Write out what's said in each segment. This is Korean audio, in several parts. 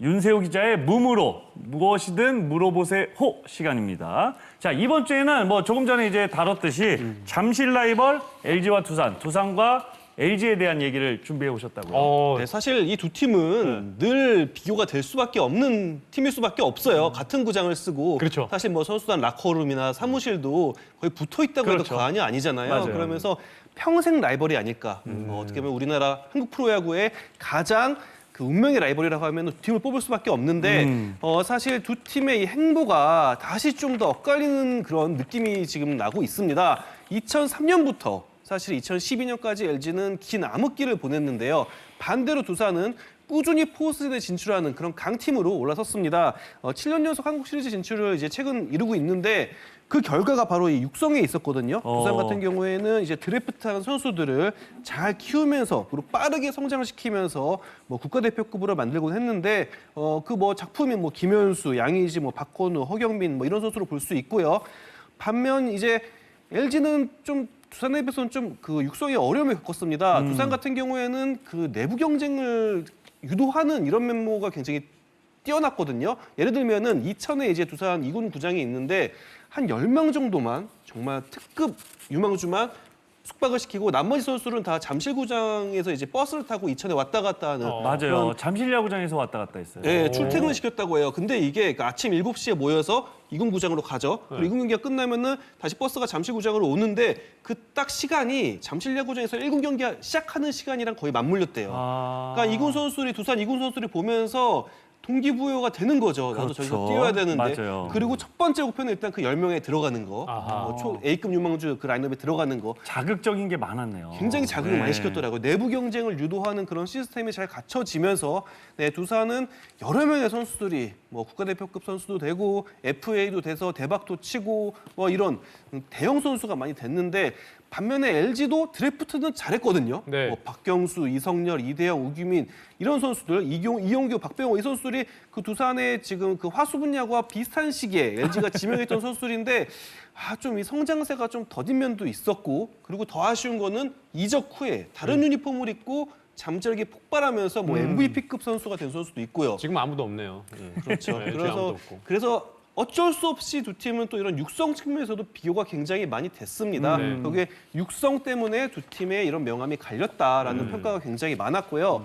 윤세호 기자의 무무로 무엇이든 물어보세요 시간입니다. 자, 이번 주에는 뭐 조금 전에 이제 다뤘듯이 잠실 라이벌 LG와 두산과 LG에 대한 얘기를 준비해 오셨다고요. 네, 사실 이 두 팀은 늘 비교가 될 수밖에 없는 팀일 수밖에 없어요. 같은 구장을 쓰고 그렇죠. 사실 뭐 선수단 라커룸이나 사무실도 거의 붙어 있다고 해도 그렇죠. 과언이 아니잖아요. 맞아요. 그러면서 평생 라이벌이 아닐까. 어떻게 보면 우리나라 한국 프로야구의 가장 그 운명의 라이벌이라고 하면 두 팀을 뽑을 수밖에 없는데 사실 두 팀의 이 행보가 다시 좀 더 엇갈리는 그런 느낌이 지금 나고 있습니다. 2003년부터 사실 2012년까지 LG는 긴 암흑기를 보냈는데요. 반대로 두산은 꾸준히 포스트에 진출하는 그런 강팀으로 올라섰습니다. 7년 연속 한국 시리즈 진출을 이제 최근 이루고 있는데 그 결과가 바로 이 육성에 있었거든요. 두산 같은 경우에는 이제 드래프트한 선수들을 잘 키우면서 그리고 빠르게 성장을 시키면서 뭐 국가대표급으로 만들곤 했는데 그 뭐 작품이 뭐 김현수, 양의지, 뭐 박건우, 허경민 뭐 이런 선수로 볼 수 있고요. 반면 이제 LG는 좀 두산에 비해서는 좀 그 육성에 어려움을 겪었습니다. 두산 같은 경우에는 그 내부 경쟁을 유도하는 이런 면모가 굉장히 뛰어났거든요. 예를 들면은 이천에 이제 두산 2군 구장이 있는데 한 10명 정도만 정말 특급 유망주만 숙박을 시키고 나머지 선수들은 다 잠실구장에서 이제 버스를 타고 이천에 왔다 갔다 하는 맞아요. 잠실 야구장에서 왔다 갔다 했어요. 네, 출퇴근을 시켰다고 해요. 근데 이게 아침 7시에 모여서 이군구장으로 가죠. 그리고 이군 경기가 끝나면은 다시 버스가 잠실구장으로 오는데 그 딱 시간이 잠실 야구장에서 1군 경기가 시작하는 시간이랑 거의 맞물렸대요. 그러니까 이군 선수들이 두산 이군 선수들이 보면서 동기부여가 되는 거죠. 나도 그렇죠. 저기서 뛰어야 되는데. 맞아요. 그리고 첫 번째 목표는 일단 그 10명에 들어가는 거. 아하. 초 A급 유망주 그 라인업에 들어가는 거. 자극적인 게 많았네요. 굉장히 자극을 네. 많이 시켰더라고요. 내부 경쟁을 유도하는 그런 시스템이 잘 갖춰지면서 네, 두산은 여러 명의 선수들이 뭐 국가대표급 선수도 되고 FA도 돼서 대박도 치고 뭐 이런 대형 선수가 많이 됐는데 반면에 LG도 드래프트는 잘했거든요. 네. 뭐 박경수, 이성열, 이대영, 우규민 이런 선수들, 이용규, 박병호 이 선수들이 그 두산의 지금 그 화수 분야와 비슷한 시기에 LG가 지명했던 선수들인데 좀 이 성장세가 좀 더딘 면도 있었고 그리고 더 아쉬운 거는 이적 후에 다른 유니폼을 입고 잠재력이 폭발하면서 뭐 MVP급 선수가 된 선수도 있고요. 지금 아무도 없네요. 그렇죠. 네, 아무도 그래서 없고. 어쩔 수 없이 두 팀은 또 이런 육성 측면에서도 비교가 굉장히 많이 됐습니다. 그게 육성 때문에 두 팀의 이런 명암이 갈렸다라는 평가가 굉장히 많았고요.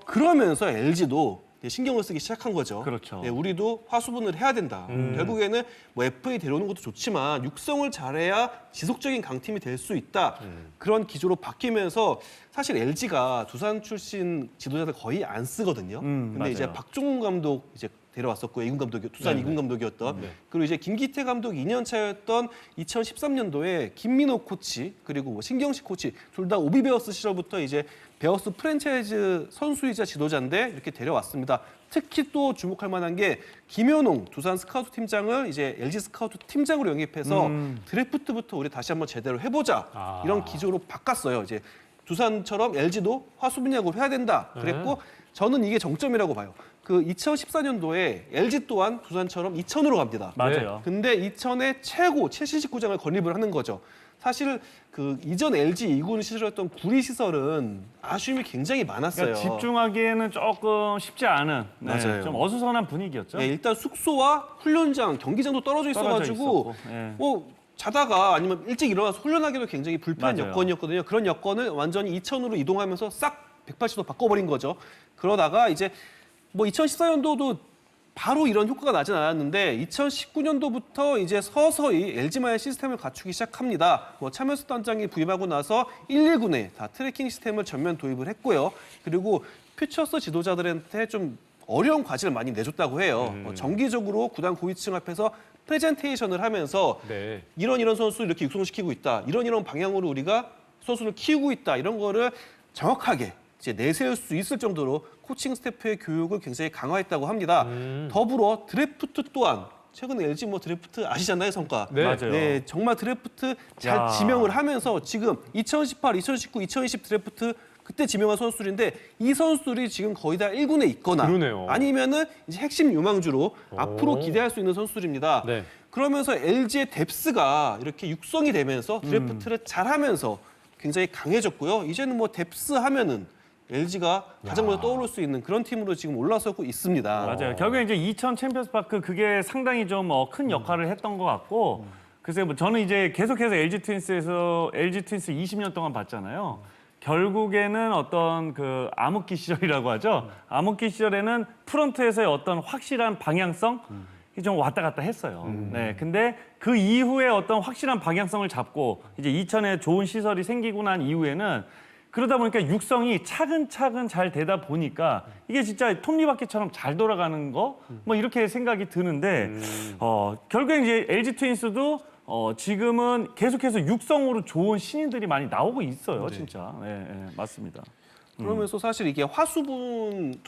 그러면서 LG도 신경을 쓰기 시작한 거죠. 그렇죠. 네, 우리도 화수분을 해야 된다. 결국에는 뭐 FA 데려오는 것도 좋지만 육성을 잘해야 지속적인 강팀이 될 수 있다. 그런 기조로 바뀌면서 사실 LG가 두산 출신 지도자들 거의 안 쓰거든요. 근데 맞아요. 이제 박종훈 감독 이제 데려왔었고요. 이군 감독이 두산 이군 감독이었던 그리고 이제 김기태 감독 2년 차였던 2013년도에 김민호 코치 그리고 뭐 신경식 코치 둘 다 오비베어스 시절부터 이제 베어스 프랜차이즈 선수이자 지도자인데 이렇게 데려왔습니다. 특히 또 주목할 만한 게 김현웅 두산 스카우트 팀장을 이제 LG 스카우트 팀장으로 영입해서 드래프트부터 우리 다시 한번 제대로 해보자 이런 기조로 바꿨어요. 이제 두산처럼 LG도 화수분야구를 해야 된다 그랬고 저는 이게 정점이라고 봐요. 그 2014년도에 LG 또한 두산처럼 이천으로 갑니다. 맞아요. 근데 이천의 최고 최신식 구장을 건립을 하는 거죠. 사실 그 이전 LG 2군 시절이었던 구리 시설은 아쉬움이 굉장히 많았어요. 그러니까 집중하기에는 조금 쉽지 않은 맞아요. 좀 어수선한 분위기였죠. 네, 일단 숙소와 훈련장, 경기장도 떨어져 있어가지고 예. 뭐 자다가 아니면 일찍 일어나서 훈련하기도 굉장히 불편한 맞아요. 여건이었거든요. 그런 여건을 완전히 이천으로 이동하면서 싹 180도 바꿔버린 거죠. 그러다가 이제 뭐 2014년도도 바로 이런 효과가 나진 않았는데 2019년도부터 이제 서서히 LG만의 시스템을 갖추기 시작합니다. 뭐 차명수 단장이 부임하고 나서 119에 다 트래킹 시스템을 전면 도입을 했고요. 그리고 퓨처스 지도자들한테 좀 어려운 과제를 많이 내줬다고 해요. 정기적으로 구단 고위층 앞에서 프레젠테이션을 하면서 네. 이런 선수를 이렇게 육성시키고 있다. 이런 방향으로 우리가 선수를 키우고 있다. 이런 거를 정확하게 이제 내세울 수 있을 정도로 코칭 스태프의 교육을 굉장히 강화했다고 합니다. 더불어 드래프트 또한 최근에 LG 뭐 드래프트 아시잖아요, 성과. 네. 맞아요. 네, 정말 드래프트 잘 야. 지명을 하면서 지금 2018, 2019, 2020 드래프트 그때 지명한 선수들인데 이 선수들이 지금 거의 다 1군에 있거나 그러네요. 아니면은 이제 핵심 유망주로 앞으로 기대할 수 있는 선수들입니다. 네. 그러면서 LG의 뎁스가 이렇게 육성이 되면서 드래프트를 잘하면서 굉장히 강해졌고요. 이제는 뭐 뎁스 하면은 LG가 가장 먼저 떠오를 수 있는 그런 팀으로 지금 올라서고 있습니다. 맞아요. 결국에 이제 2000 챔피언스 파크 그게 상당히 좀 큰 역할을 했던 것 같고 글쎄 뭐 저는 이제 계속해서 LG 트윈스 20년 동안 봤잖아요. 결국에는 어떤 그 암흑기 시절이라고 하죠. 암흑기 시절에는 프런트에서의 어떤 확실한 방향성 좀 왔다 갔다 했어요. 네, 근데 그 이후에 어떤 확실한 방향성을 잡고 이제 2000에 좋은 시설이 생기고 난 이후에는 그러다 보니까 육성이 차근차근 잘 되다 보니까 이게 진짜 톱니바퀴처럼 잘 돌아가는 거 뭐 이렇게 생각이 드는데 결국에 이제 LG 트윈스도 지금은 계속해서 육성으로 좋은 신인들이 많이 나오고 있어요, 진짜. 네, 네, 맞습니다. 그러면서 사실 이게 화수도면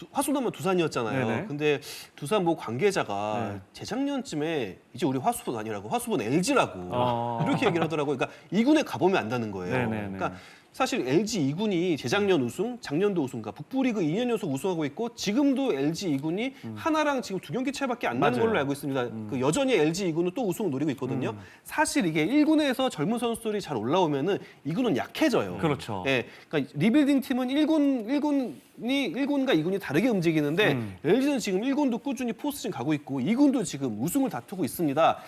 두산이었잖아요. 네네. 근데 두산 뭐 관계자가 네. 재작년쯤에 이제 우리 화수분 아니라고 화수분 LG라고 아. 이렇게 얘기를 하더라고요. 그러니까 2군에 가보면 안다는 거예요. 네네네. 그러니까 사실 LG 2군이 재작년 우승, 작년도 우승, 그러니까 북부리그 2년 연속 우승하고 있고 지금도 LG 2군이 하나랑 지금 2경기 차이밖에 안 나는 맞아요. 걸로 알고 있습니다. 그 여전히 LG 2군은 또 우승을 노리고 있거든요. 사실 이게 1군에서 젊은 선수들이 잘 올라오면은 2군은 약해져요. 그렇죠. 예, 그러니까 리빌딩 팀은 1군과 2군이 다르게 움직이는데 LG는 지금 1군도 꾸준히 포스팅 가고 있고 2군도 지금 우승을 다투고 있습니다.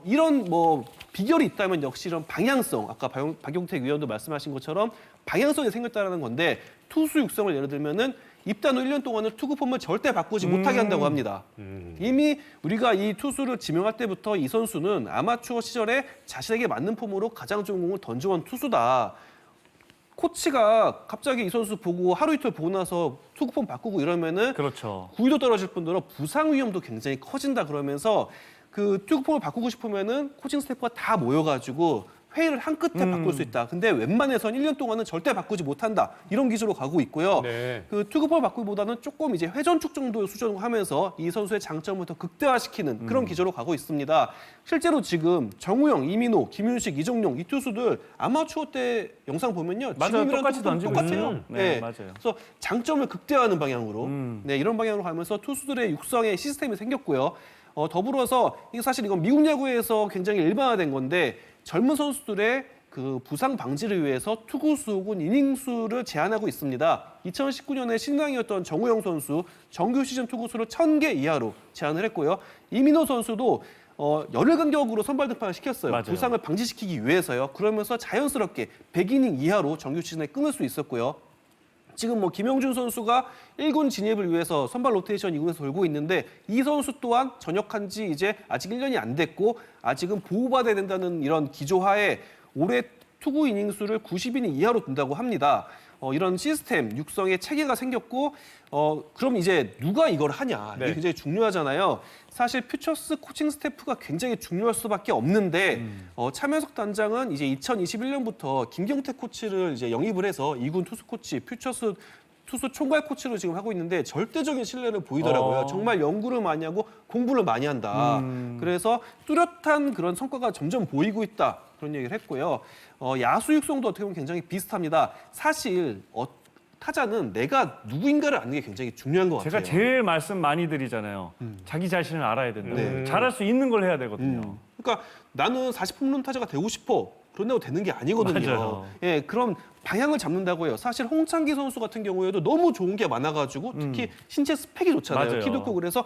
이런 뭐 비결이 있다면 역시 이런 방향성, 아까 박용택 위원도 말씀하신 것처럼 방향성이 생겼다는 건데 투수 육성을 예를 들면은 입단 후 1년 동안은 투구 폼을 절대 바꾸지 못하게 한다고 합니다. 이미 우리가 이 투수를 지명할 때부터 이 선수는 아마추어 시절에 자신에게 맞는 폼으로 가장 좋은 공을 던져온 투수다. 코치가 갑자기 이 선수 보고 하루 이틀 보고 나서 투구폼 바꾸고 이러면은 그렇죠. 구위도 떨어질 뿐더러 부상 위험도 굉장히 커진다 그러면서 그 투구폼을 바꾸고 싶으면은 코칭 스태프가 다 모여가지고 회의를 한 끝에 바꿀 수 있다. 근데 웬만해선 1년 동안은 절대 바꾸지 못한다. 이런 기조로 가고 있고요. 네. 그 투구폼을 바꾸기보다는 조금 이제 회전축 정도 수준을 하면서 이 선수의 장점을 더 극대화시키는 그런 기조로 가고 있습니다. 실제로 지금 정우영, 이민호, 김윤식, 이정용 이 투수들 아마추어 때 영상 보면요. 맞아요. 지금이랑 똑같이 투구폼 던지고 똑같아요. 있어요. 네, 맞아요. 그래서 장점을 극대화하는 방향으로 네, 이런 방향으로 가면서 투수들의 육성의 시스템이 생겼고요. 더불어서 이게 사실 이건 미국 야구에서 굉장히 일반화된 건데 젊은 선수들의 그 부상 방지를 위해서 투구수 혹은 이닝수를 제한하고 있습니다. 2019년에 신랑이었던 정우영 선수 정규 시즌 투구수를 1000개 이하로 제한을 했고요. 이민호 선수도 열흘 간격으로 선발 등판을 시켰어요. 맞아요. 부상을 방지시키기 위해서요. 그러면서 자연스럽게 100이닝 이하로 정규 시즌에 끊을 수 있었고요. 지금 뭐 김영준 선수가 1군 진입을 위해서 선발 로테이션 2군에서 돌고 있는데 이 선수 또한 전역한 지 이제 아직 1년이 안 됐고 아직은 보호받아야 된다는 이런 기조하에 올해 투구 이닝 수를 90이닝 이하로 둔다고 합니다. 이런 시스템, 육성의 체계가 생겼고 그럼 이제 누가 이걸 하냐 이게 네. 굉장히 중요하잖아요. 사실 퓨처스 코칭 스태프가 굉장히 중요할 수밖에 없는데 차명석 단장은 이제 2021년부터 김경태 코치를 이제 영입을 해서 2군 투수 코치, 퓨처스 투수 총괄 코치로 지금 하고 있는데 절대적인 신뢰를 보이더라고요. 정말 연구를 많이 하고 공부를 많이 한다. 그래서 뚜렷한 그런 성과가 점점 보이고 있다. 그런 얘기를 했고요. 야수 육성도 어떻게 보면 굉장히 비슷합니다. 사실 타자는 내가 누구인가를 아는 게 굉장히 중요한 것 제가 같아요. 제일 말씀 많이 드리잖아요. 자기 자신을 알아야 된다. 네. 잘할 수 있는 걸 해야 되거든요. 그러니까 나는 40홈런 타자가 되고 싶어. 그런다고 되는 게 아니거든요. 맞아요. 예, 그럼 방향을 잡는다고 해요. 사실 홍창기 선수 같은 경우에도 너무 좋은 게 많아가지고 특히 신체 스펙이 좋잖아요. 맞아요. 키도 크고 그래서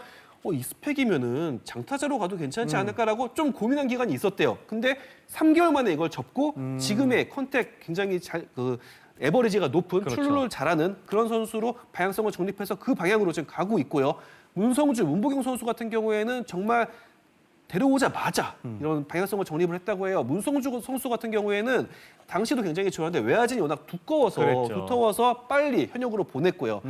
이 스펙이면은 장타자로 가도 괜찮지 않을까라고 좀 고민한 기간이 있었대요. 근데 3개월 만에 이걸 접고 지금의 컨택 굉장히 에버리지가 높은 그렇죠. 출루를 잘하는 그런 선수로 방향성을 정립해서 그 방향으로 지금 가고 있고요. 문보경 선수 같은 경우에는 정말 데려오자마자 이런 방향성을 정립을 했다고 해요. 문성주 선수 같은 경우에는 당시도 굉장히 좋았는데 외야진이 워낙 그랬죠. 두터워서 빨리 현역으로 보냈고요.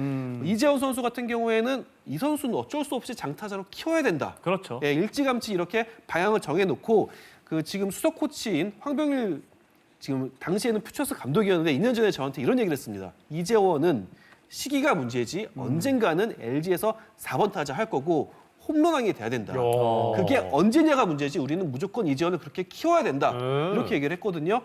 이재원 선수 같은 경우에는 이 선수는 어쩔 수 없이 장타자로 키워야 된다. 그렇죠. 예, 일찌감치 이렇게 방향을 정해놓고 그 지금 수석 코치인 황병일 지금 당시에는 퓨처스 감독이었는데 2년 전에 저한테 이런 얘기를 했습니다. 이재원은 시기가 문제지 언젠가는 LG에서 4번 타자 할 거고 홈런왕이 돼야 된다. 야. 그게 언제냐가 문제지 우리는 무조건 이재원을 그렇게 키워야 된다. 이렇게 얘기를 했거든요.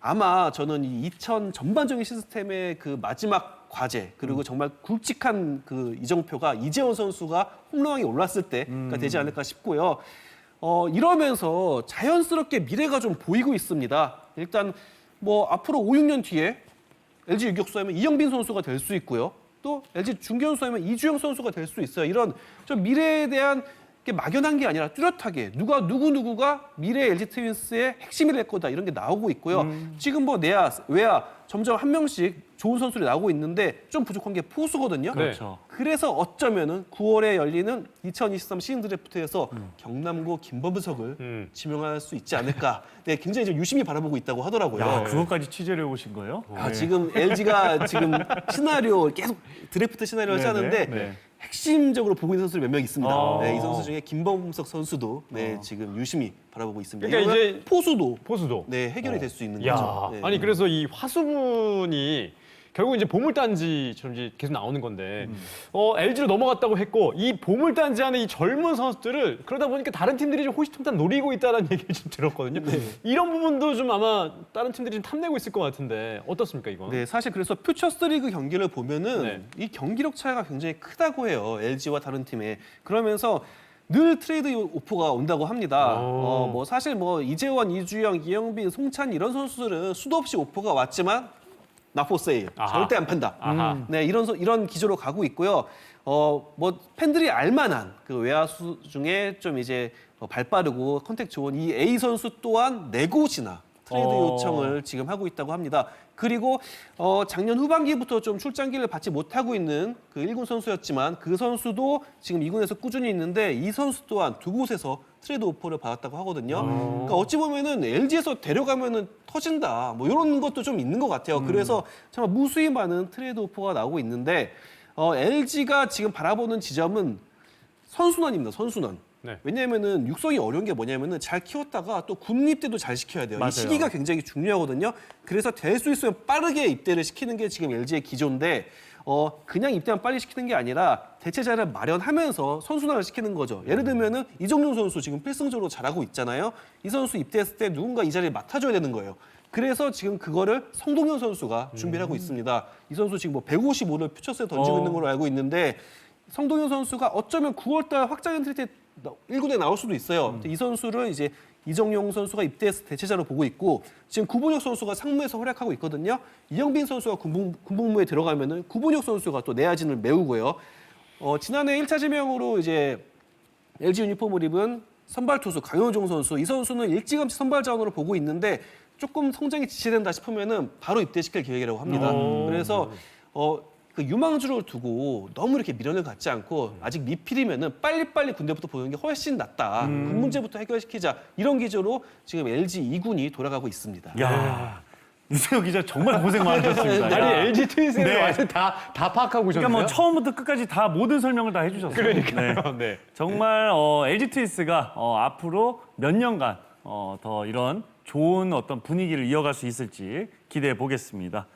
아마 저는 이 2000 전반적인 시스템의 그 마지막 과제 그리고 정말 굵직한 그 이정표가 이재원 선수가 홈런왕이 올랐을 때가 되지 않을까 싶고요. 이러면서 자연스럽게 미래가 좀 보이고 있습니다. 일단 뭐 앞으로 5, 6년 뒤에 LG 유격수 하면 이영빈 선수가 될 수 있고요. 또 LG 중견수 하면 이주영 선수가 될 수 있어요. 이런 좀 미래에 대한 게 막연한 게 아니라 뚜렷하게 누구가 미래 LG 트윈스의 핵심이 될 거다 이런 게 나오고 있고요. 지금 뭐 내야, 외야 점점 한 명씩 좋은 선수들이 나오고 있는데 좀 부족한 게 포수거든요. 그렇죠. 그래서 어쩌면은 9월에 열리는 2023 시즌 드래프트에서 경남고 김범석을 지명할 수 있지 않을까. 네, 굉장히 좀 유심히 바라보고 있다고 하더라고요. 야, 그것까지 취재를 해오신 거예요? 지금 LG가 지금 시나리오 계속 드래프트 시나리오를 네네. 짜는데 네. 핵심적으로 보고 있는 선수들이 몇 명 있습니다. 아. 네, 이 선수 중에 김범석 선수도 네, 지금 유심히 바라보고 있습니다. 그러니까 이러면 이제 포수도 네. 해결이 될 수 있는 야, 거죠. 네. 아니 그래서 이 화수분이 결국 이제 보물단지처럼 이제 계속 나오는 건데 LG로 넘어갔다고 했고 이 보물단지 안에 이 젊은 선수들을 그러다 보니까 다른 팀들이 좀 호시탐탐 노리고 있다는 얘기를 좀 들었거든요. 이런 부분도 좀 아마 다른 팀들이 좀 탐내고 있을 것 같은데 어떻습니까 이건? 네, 사실 그래서 퓨처스리그 경기를 보면은 네. 이 경기력 차이가 굉장히 크다고 해요. LG와 다른 팀에. 그러면서 늘 트레이드 오퍼가 온다고 합니다. 뭐 사실 뭐 이재원, 이주영, 이영빈, 송찬 이런 선수들은 수도 없이 오퍼가 왔지만 나포세일 절대 안 판다. 네, 이런 기조로 가고 있고요. 뭐 팬들이 알만한 그 외야수 중에 좀 이제 발 빠르고 컨택 좋은 이 A 선수 또한 4곳이나 트레이드 요청을 지금 하고 있다고 합니다. 그리고 작년 후반기부터 좀 출장기를 받지 못하고 있는 그 1군 선수였지만 그 선수도 지금 2군에서 꾸준히 있는데 이 선수 또한 2곳에서 트레이드 오퍼를 받았다고 하거든요. 그러니까 어찌 보면은 LG에서 데려가면은 터진다. 뭐 이런 것도 좀 있는 것 같아요. 그래서 정말 무수히 많은 트레이드 오퍼가 나오고 있는데 LG가 지금 바라보는 지점은 선순환입니다. 선순환. 네. 왜냐하면은 육성이 어려운 게 뭐냐면은 잘 키웠다가 또 군입 때도 잘 시켜야 돼요. 맞아요. 이 시기가 굉장히 중요하거든요. 그래서 될 수 있으면 빠르게 입대를 시키는 게 지금 LG의 기조인데 그냥 입대만 빨리 시키는 게 아니라 대체자를 마련하면서 선순환을 시키는 거죠. 예를 들면은 이정용 선수 지금 필승적으로 잘하고 있잖아요. 이 선수 입대했을 때 누군가 이 자리를 맡아줘야 되는 거예요. 그래서 지금 그거를 성동현 선수가 준비를 하고 있습니다. 이 선수 지금 뭐 155를 퓨처스에 던지고 있는 걸로 알고 있는데 성동현 선수가 어쩌면 9월달 확장 엔트리 때 1군에 나올 수도 있어요. 이 선수를 이제 이정용 선수가 입대해서 대체자로 보고 있고 지금 구본혁 선수가 상무에서 활약하고 있거든요. 이영빈 선수가 군복무에 들어가면은 구본혁 선수가 또 내야진을 메우고요. 지난해 1차 지명으로 이제 LG 유니폼을 입은 선발 투수 강효종 선수 이 선수는 일찌감치 선발 자원으로 보고 있는데 조금 성장이 지체된다 싶으면은 바로 입대시킬 계획이라고 합니다. 그래서 그 유망주를 두고 너무 이렇게 미련을 갖지 않고 아직 미필이면은 빨리빨리 군대부터 보는 게 훨씬 낫다. 그 문제부터 해결시키자. 이런 기조로 지금 LG 2군이 돌아가고 있습니다. 야, 유세호 기자 정말 고생 많으셨습니다. 아니 야. LG 트윈스를 네. 완전 다 파악하고 오셨네요. 그러니까 뭐 처음부터 끝까지 다 모든 설명을 다 해주셨어요. 그러니까요. 네. 네. 정말 LG 트윈스가 앞으로 몇 년간 더 이런 좋은 어떤 분위기를 이어갈 수 있을지 기대해 보겠습니다.